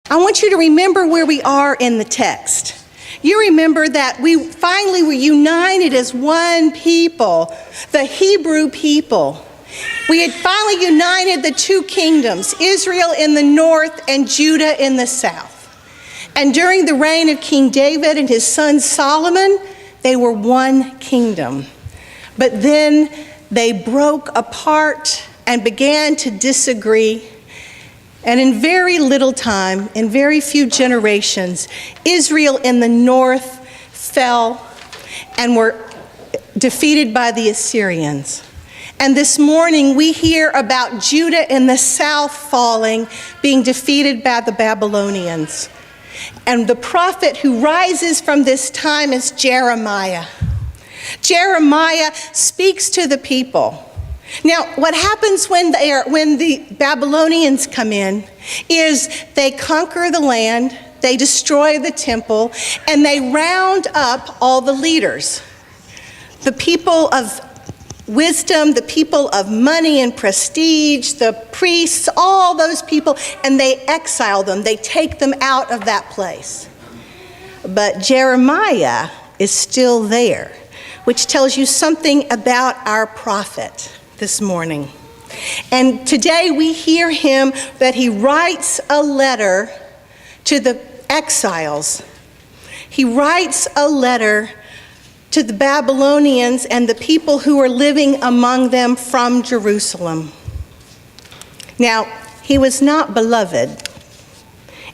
I want you to remember where we are in the text. You remember that we finally were united as one people, the Hebrew people. We had finally united the two kingdoms, Israel in the north and Judah in the south. And during the reign of King David and his son Solomon, they were one kingdom. But then they broke apart and began to disagree. And in very little time, in very few generations, Israel in the north fell and were defeated by the Assyrians. And this morning we hear about Judah in the south falling, being defeated by the Babylonians. And the prophet who rises from this time is Jeremiah. Jeremiah speaks to the people. Now, what happens when the Babylonians come in is they conquer the land, they destroy the temple, and they round up all the leaders. The people of wisdom, the people of money and prestige, the priests, all those people, and they exile them. They take them out of that place. But Jeremiah is still there, which tells you something about our prophet this morning. And today we hear him that he writes a letter to the exiles. He writes a letter to the Babylonians and the people who are living among them from Jerusalem. Now, he was not beloved.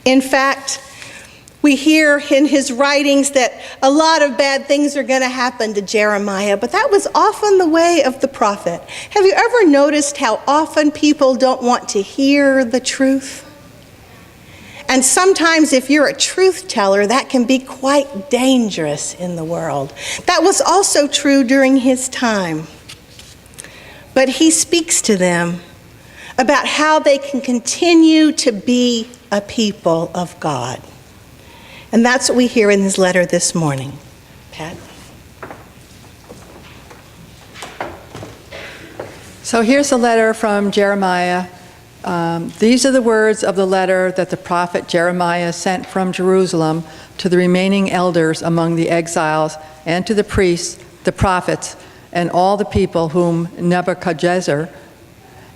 In fact, we hear in his writings that a lot of bad things are going to happen to Jeremiah, but that was often the way of the prophet. Have you ever noticed how often people don't want to hear the truth? And sometimes if you're a truth teller, that can be quite dangerous in the world. That was also true during his time. But he speaks to them about how they can continue to be a people of God. And that's what we hear in his letter this morning. Pat? So here's a letter from Jeremiah. These are the words of the letter that the prophet Jeremiah sent from Jerusalem to the remaining elders among the exiles and to the priests, the prophets, and all the people whom Nebuchadnezzar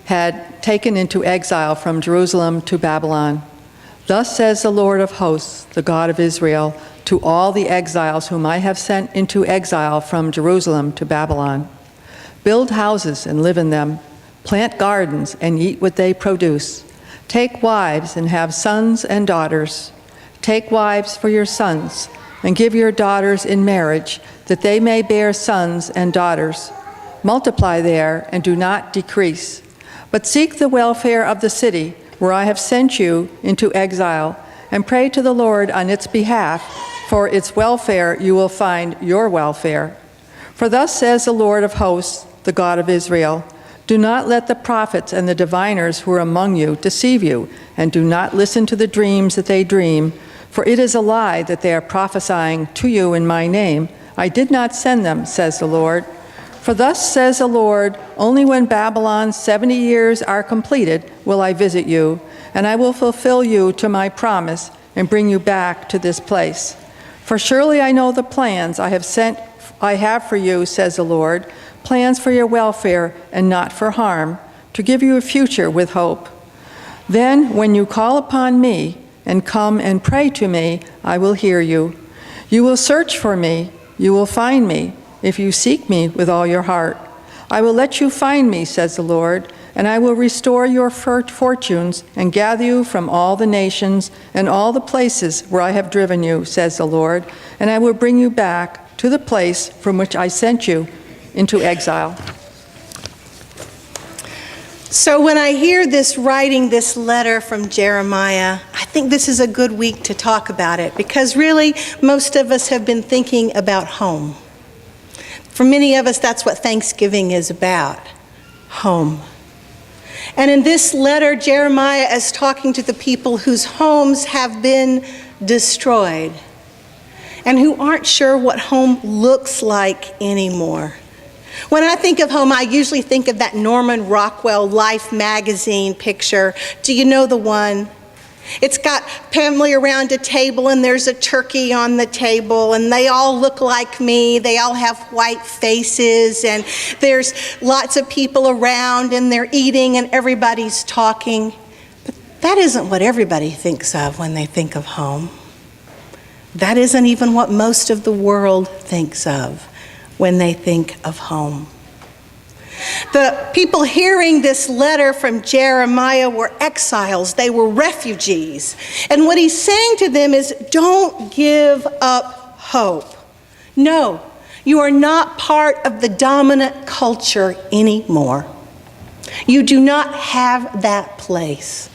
had taken into exile from Jerusalem to Babylon. Thus says the Lord of hosts, the God of Israel, to all the exiles whom I have sent into exile from Jerusalem to Babylon. Build houses and live in them. Plant gardens and eat what they produce. Take wives and have sons and daughters. Take wives for your sons and give your daughters in marriage, that they may bear sons and daughters. Multiply there and do not decrease. But seek the welfare of the city where I have sent you into exile, and pray to the Lord on its behalf. For its welfare you will find your welfare. For thus says the Lord of hosts, the God of Israel, do not let the prophets and the diviners who are among you deceive you, and do not listen to the dreams that they dream, for it is a lie that they are prophesying to you in my name. I did not send them, says the Lord. For thus says the Lord, only when Babylon's 70 years are completed will I visit you, and I will fulfill you to my promise and bring you back to this place. For surely I know the plans I have for you, says the Lord, plans for your welfare and not for harm, to give you a future with hope. Then when you call upon me and come and pray to me, I will hear you. You will search for me, you will find me, if you seek me with all your heart. I will let you find me, says the Lord, and I will restore your fortunes and gather you from all the nations and all the places where I have driven you, says the Lord, and I will bring you back to the place from which I sent you into exile. So when I hear this letter from Jeremiah, I think this is a good week to talk about it, because really most of us have been thinking about home. For many of us, that's what Thanksgiving is about, home. And in this letter, Jeremiah is talking to the people whose homes have been destroyed and who aren't sure what home looks like anymore. When I think of home, I usually think of that Norman Rockwell Life magazine picture. Do you know the one? It's got family around a table, and there's a turkey on the table, and they all look like me. They all have white faces, and there's lots of people around, and they're eating, and everybody's talking. But that isn't what everybody thinks of when they think of home. That isn't even what most of the world thinks of when they think of home. The people hearing this letter from Jeremiah were exiles. They were refugees. And what he's saying to them is, don't give up hope. No, you are not part of the dominant culture anymore. You do not have that place.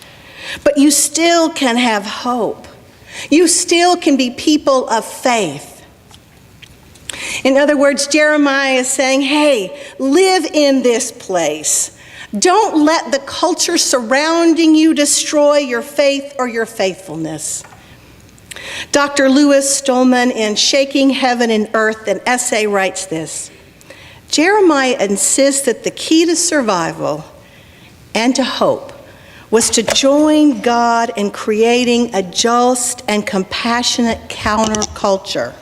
But you still can have hope. You still can be people of faith. In other words, Jeremiah is saying, hey, live in this place. Don't let the culture surrounding you destroy your faith or your faithfulness. Dr. Lewis Stolman, in Shaking Heaven and Earth, an essay, writes this: Jeremiah insists that the key to survival and to hope was to join God in creating a just and compassionate counterculture,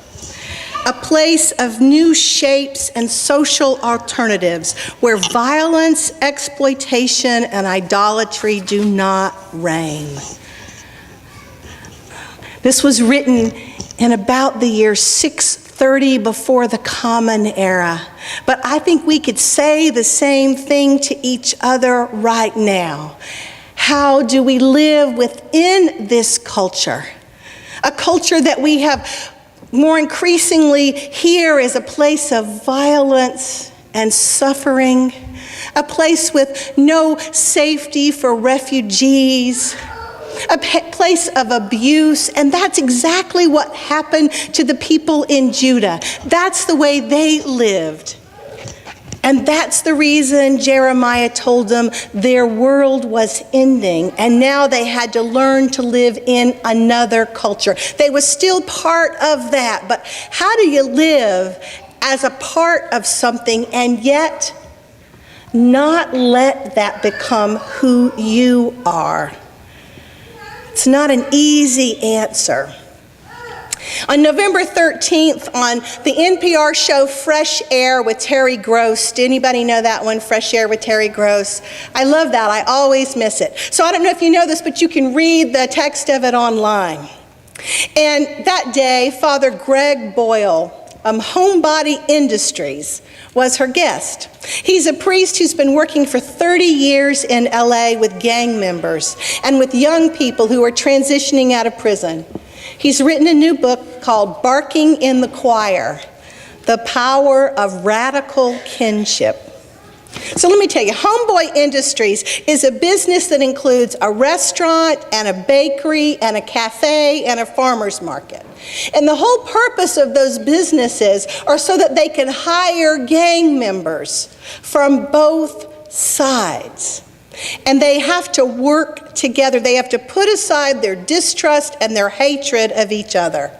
a place of new shapes and social alternatives where violence, exploitation, and idolatry do not reign. This was written in about the year 630 before the Common Era. But I think we could say the same thing to each other right now. How do we live within this culture? A culture that we have more increasingly here is a place of violence and suffering, a place with no safety for refugees, a place of abuse, and that's exactly what happened to the people in Judah. That's the way they lived. And that's the reason Jeremiah told them their world was ending, and now they had to learn to live in another culture. They were still part of that, but how do you live as a part of something and yet not let that become who you are? It's not an easy answer. On November 13th, on the NPR show Fresh Air with Terry Gross, did anybody know that one, Fresh Air with Terry Gross? I love that. I always miss it. So I don't know if you know this, but you can read the text of it online. And that day, Father Greg Boyle, Homebody Industries, was her guest. He's a priest who's been working for 30 years in LA with gang members and with young people who are transitioning out of prison. He's written a new book called Barking in the Choir, The Power of Radical Kinship. So let me tell you, Homeboy Industries is a business that includes a restaurant and a bakery and a cafe and a farmer's market. And the whole purpose of those businesses are so that they can hire gang members from both sides. And they have to work together. They have to put aside their distrust and their hatred of each other.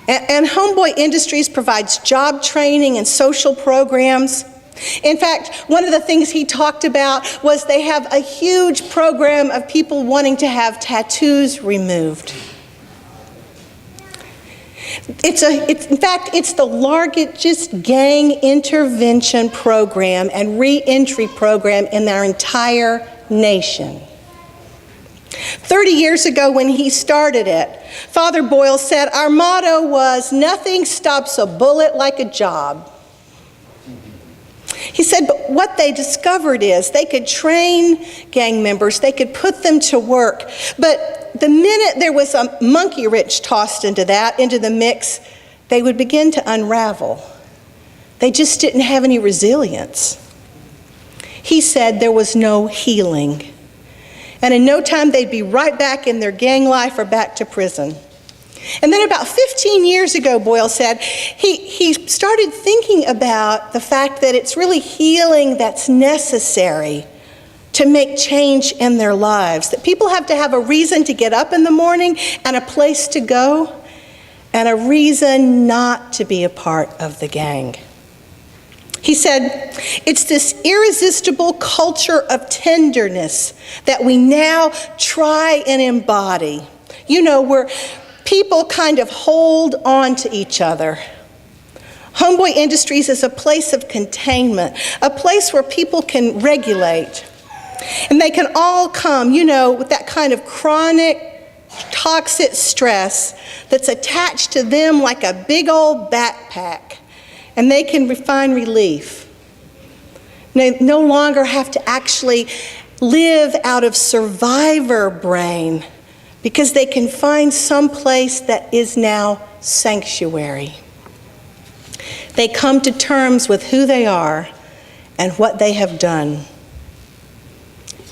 And Homeboy Industries provides job training and social programs. In fact, one of the things he talked about was they have a huge program of people wanting to have tattoos removed. In fact, it's the largest gang intervention program and re-entry program in our entire nation. 30 years ago when he started it, Father Boyle said, our motto was, nothing stops a bullet like a job. He said, but what they discovered is they could train gang members, they could put them to work, but the minute there was a monkey wrench tossed into the mix, they would begin to unravel. They just didn't have any resilience. He said there was no healing. And in no time, they'd be right back in their gang life or back to prison. And then about 15 years ago, Boyle said, he started thinking about the fact that it's really healing that's necessary to make change in their lives. That people have to have a reason to get up in the morning and a place to go and a reason not to be a part of the gang. He said, it's this irresistible culture of tenderness that we now try and embody. You know, where people kind of hold on to each other. Homeboy Industries is a place of containment, a place where people can regulate. And they can all come, you know, with that kind of chronic, toxic stress that's attached to them like a big old backpack. And they can find relief. They no longer have to actually live out of survivor brain because they can find some place that is now sanctuary. They come to terms with who they are and what they have done.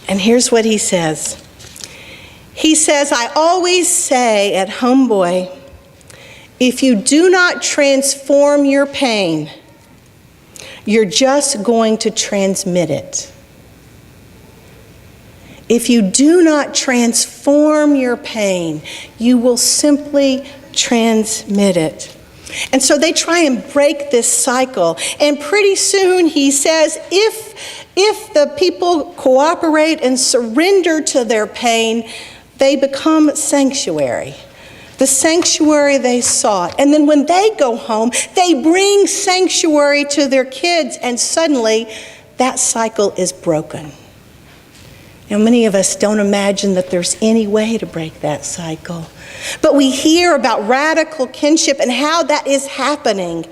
And here's what he says. He says, I always say at Homeboy, if you do not transform your pain, you're just going to transmit it. If you do not transform your pain, you will simply transmit it. And so they try and break this cycle. And pretty soon, he says, if the people cooperate and surrender to their pain, they become sanctuary. The sanctuary they sought. And then when they go home, they bring sanctuary to their kids, and suddenly that cycle is broken. Now, many of us don't imagine that there's any way to break that cycle. But we hear about radical kinship and how that is happening.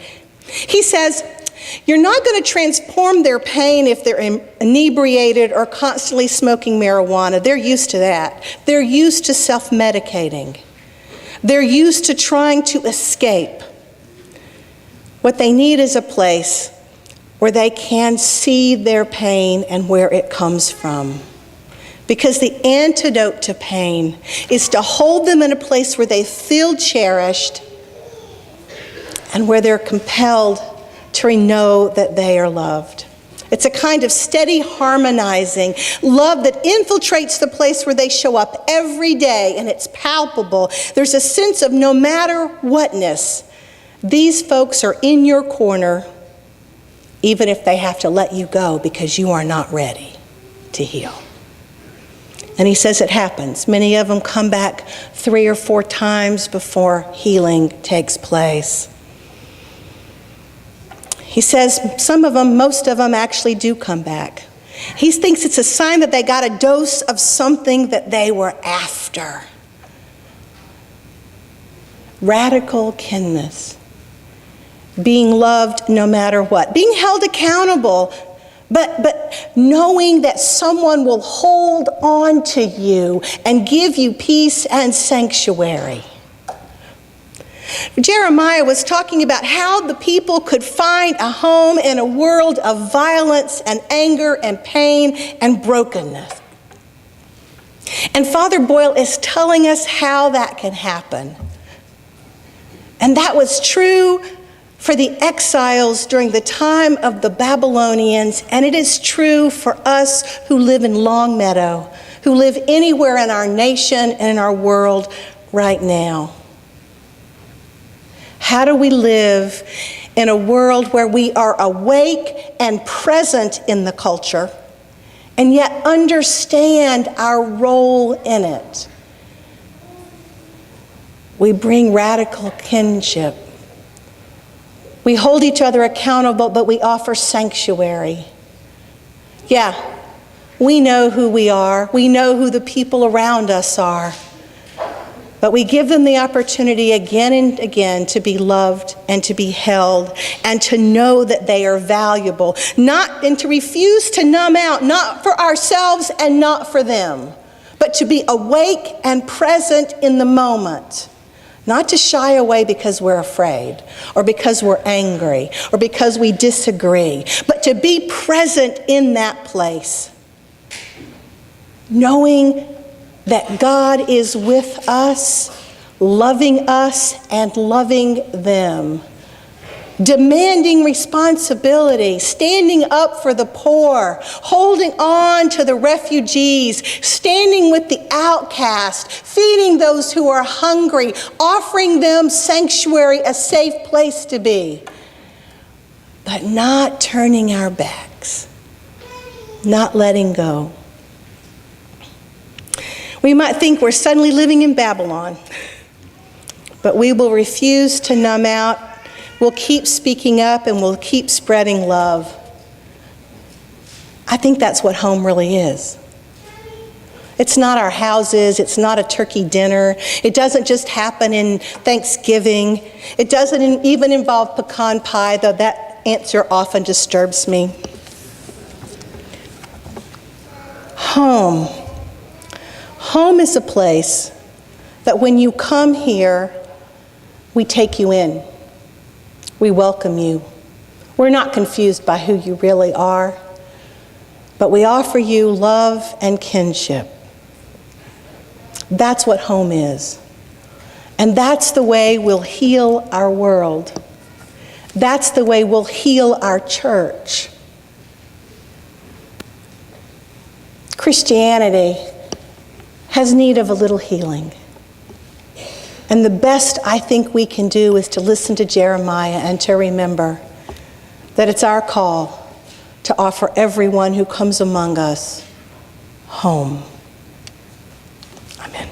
He says, you're not going to transform their pain if they're inebriated or constantly smoking marijuana. They're used to that. They're used to self-medicating. They're used to trying to escape. What they need is a place where they can see their pain and where it comes from. Because the antidote to pain is to hold them in a place where they feel cherished and where they're compelled to know that they are loved. It's a kind of steady harmonizing love that infiltrates the place where they show up every day, and it's palpable. There's a sense of no matter whatness, these folks are in your corner, even if they have to let you go because you are not ready to heal. And he says it happens. Many of them come back 3 or 4 times before healing takes place. He says some of them, most of them actually do come back. He thinks it's a sign that they got a dose of something that they were after. Radical kinness. Being loved no matter what. Being held accountable, but knowing that someone will hold on to you and give you peace and sanctuary. Jeremiah was talking about how the people could find a home in a world of violence and anger and pain and brokenness. And Father Boyle is telling us how that can happen. And that was true for the exiles during the time of the Babylonians, and it is true for us who live in Longmeadow, who live anywhere in our nation and in our world right now. How do we live in a world where we are awake and present in the culture and yet understand our role in it? We bring radical kinship. We hold each other accountable, but we offer sanctuary. Yeah, we know who we are. We know who the people around us are. But we give them the opportunity again and again to be loved and to be held and to know that they are valuable, and to refuse to numb out, not for ourselves and not for them, but to be awake and present in the moment. Not to shy away because we're afraid or because we're angry or because we disagree, but to be present in that place, knowing that God is with us, loving us and loving them, demanding responsibility, standing up for the poor, holding on to the refugees, standing with the outcast, feeding those who are hungry, offering them sanctuary, a safe place to be. but not turning our backs, not letting go. We might think we're suddenly living in Babylon, but we will refuse to numb out. We'll keep speaking up and we'll keep spreading love. I think that's what home really is. It's not our houses. It's not a turkey dinner. It doesn't just happen in Thanksgiving. It doesn't even involve pecan pie, though that answer often disturbs me. Home. Home is a place that when you come here, we take you in. We welcome you. We're not confused by who you really are, but we offer you love and kinship. That's what home is. And that's the way we'll heal our world. That's the way we'll heal our church. Christianity has need of a little healing. And the best I think we can do is to listen to Jeremiah and to remember that it's our call to offer everyone who comes among us home. Amen.